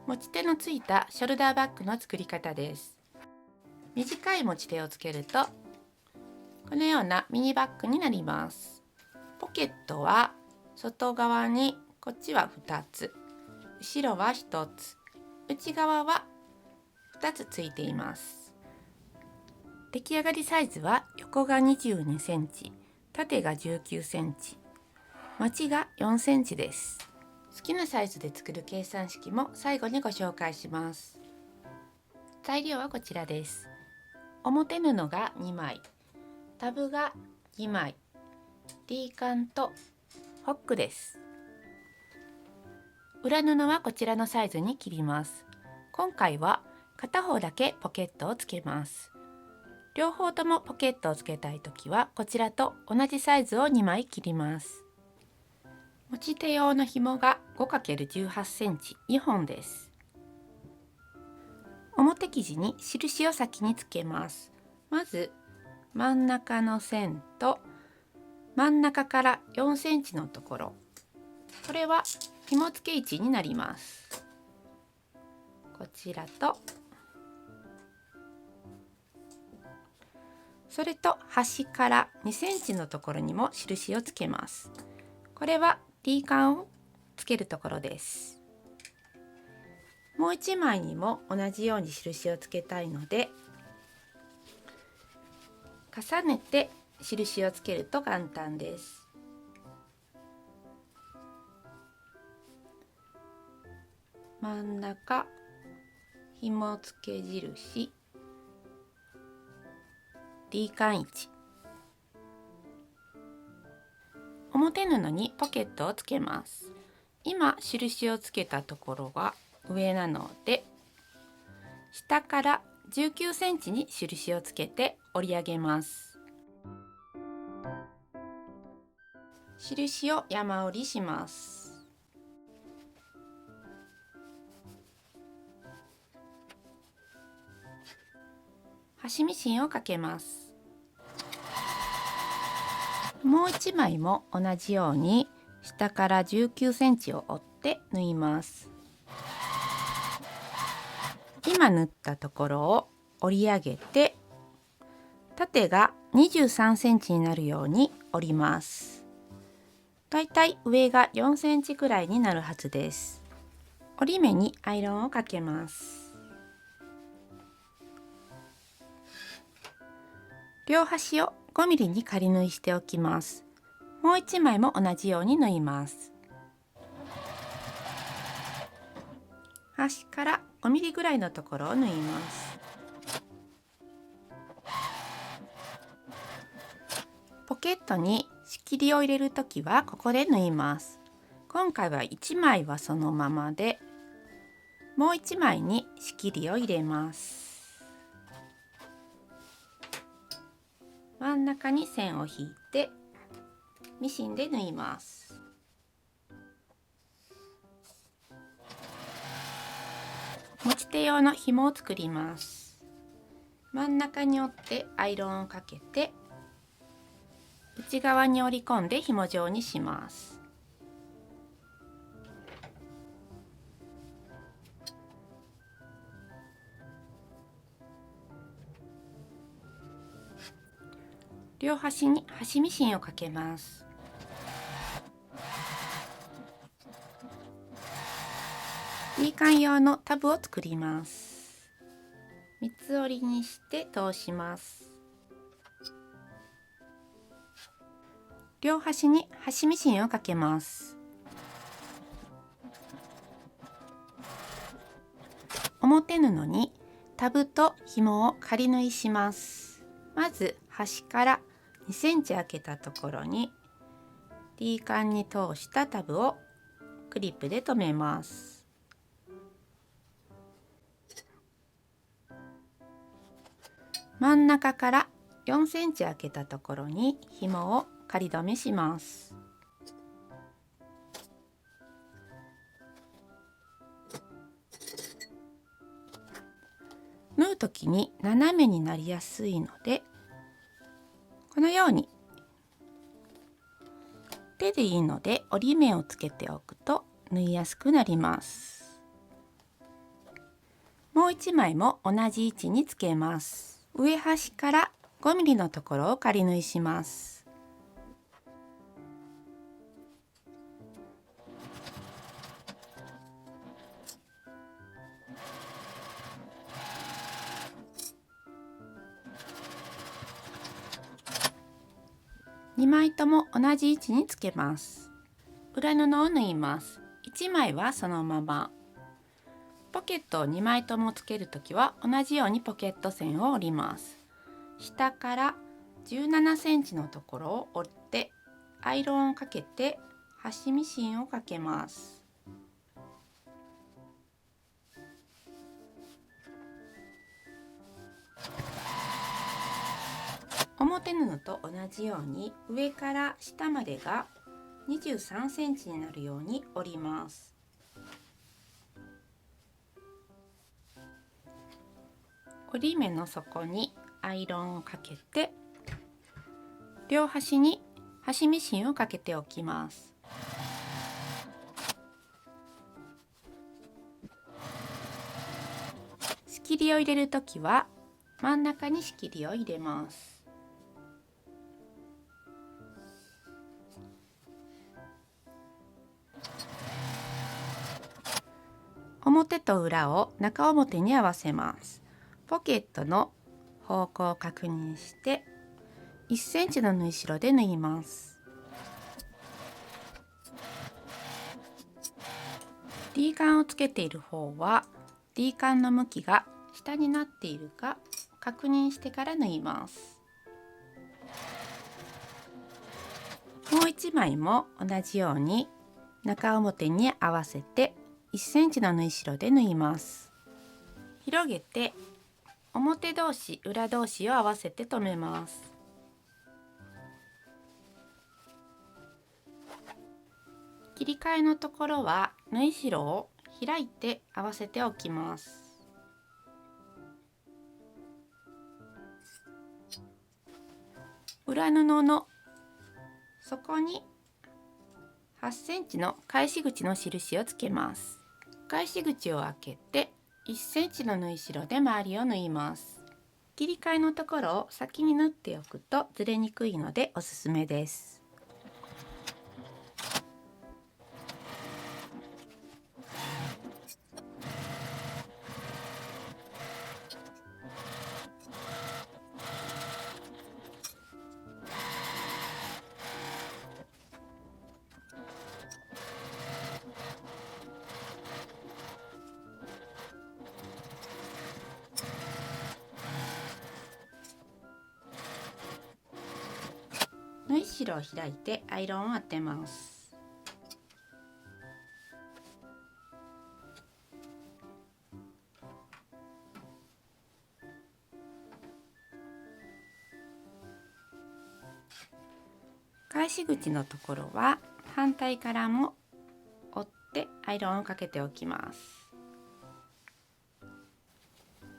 持ち手のついたショルダーバッグの作り方です。短い持ち手をつけるとこのようなミニバッグになります。ポケットは外側にこっちは2つ、後ろは1つ、内側は2つついています。出来上がりサイズは横が22センチ、縦が19センチ、まちが4センチです。好きなサイズで作る計算式も最後にご紹介します。材料はこちらです。表布が2枚、タブが2枚、D カンとホックです。裏布はこちらのサイズに切ります。今回は片方だけポケットをつけます。両方ともポケットをつけたいときはこちらと同じサイズを2枚切ります。持ち手用の紐が 5×18 センチ2本です。表生地に印を先につけます。まず真ん中の線と真ん中から4センチのところ、これは紐付け位置になります。こちらとそれと端から2センチのところにも印をつけます。これは D カンをつけるところです。もう1枚にも同じように印をつけたいので重ねて印をつけると簡単です。真ん中紐付け印 D カン位置、表布にポケットをつけます。今印をつけたところが上なので下から19センチに印をつけて折り上げます。印を山折りします。端ミシンをかけます。もう1枚も同じように下から19センチを折って縫います。今縫ったところを折り上げて縦が23センチになるように折ります。だいたい上が4センチくらいになるはずです。折り目にアイロンをかけます。両端を5ミリに仮縫いしておきます。もう1枚も同じように縫います。端から5ミリぐらいのところを縫います。ポケットに仕切りを入れるときはここで縫います。今回は1枚はそのままで、もう1枚に仕切りを入れます。真ん中に線を引いてミシンで縫います。持ち手用の紐を作ります。真ん中に折ってアイロンをかけて内側に折り込んで紐状にします。両端に端ミシンをかけます。D カン用のタブを作ります。三つ折りにして通します。両端に端ミシンをかけます。表布にタブと紐を仮縫いします。まず端から2センチ開けたところに D カンに通したタブをクリップで留めます。真ん中から4センチ開けたところに紐を仮留めします。縫う時に斜めになりやすいのでこのように手でいいので折り目をつけておくと縫いやすくなります。もう1枚も同じ位置につけます。上端から5ミリのところを仮縫いします。2枚とも同じ位置につけます。裏布を縫います。1枚はそのまま。ポケットを2枚ともつけるときは同じようにポケット線を折ります。下から17センチのところを折ってアイロンをかけて端ミシンをかけます。表布と同じように上から下までが23センチになるように折ります。折り目の底にアイロンをかけて両端に端ミシンをかけておきます。仕切りを入れるときは真ん中に仕切りを入れます。表と裏を中表に合わせます。ポケットの方向を確認して1センチの縫い代で縫います。D カンをつけている方は D カンの向きが下になっているか確認してから縫います。もう1枚も同じように中表に合わせて1センチの縫い代で縫います。広げて表同士裏同士を合わせて留めます。切り替えのところは縫い代を開いて合わせておきます。裏布の底に8センチの返し口の印をつけます。返し口を開けて1センチの縫い代で周りを縫います。切り替えのところを先に縫っておくとずれにくいのでおすすめです。縫い代を開いてアイロンを当てます。返し口のところは反対からも折ってアイロンをかけておきます。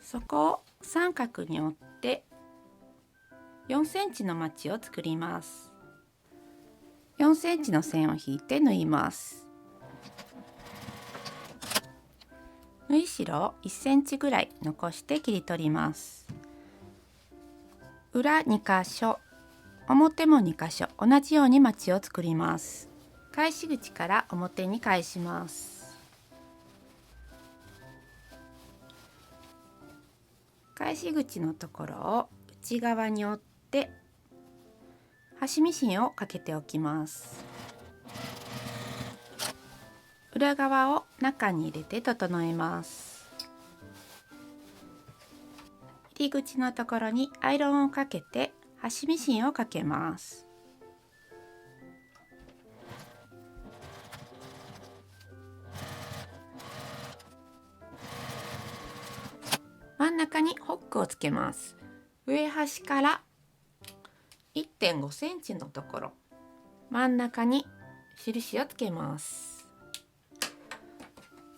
そこを三角に折って4センチのマチを作ります。4センチの線を引いて縫います。縫い代を1センチぐらい残して切り取ります。裏2箇所、表も2箇所、同じようにマチを作ります。返し口から表に返します。返し口のところを内側に折って端ミシンをかけておきます。裏側を中に入れて整えます。入り口のところにアイロンをかけて端ミシンをかけます。真ん中にホックをつけます。上端から1.5センチのところ、真ん中に印をつけます。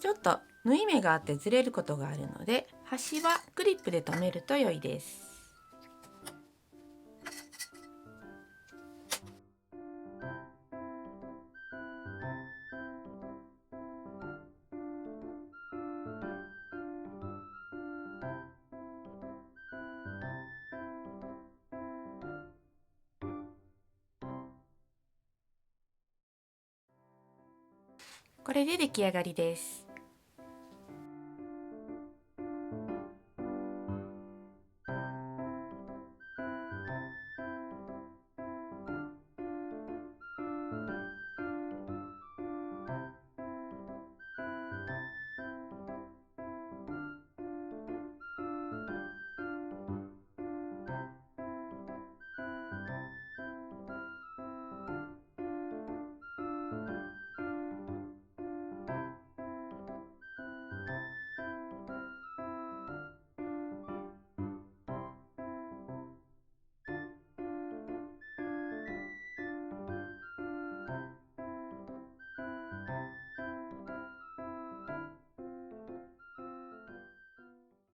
ちょっと縫い目があってずれることがあるので、端はクリップで留めると良いです。これで出来上がりです。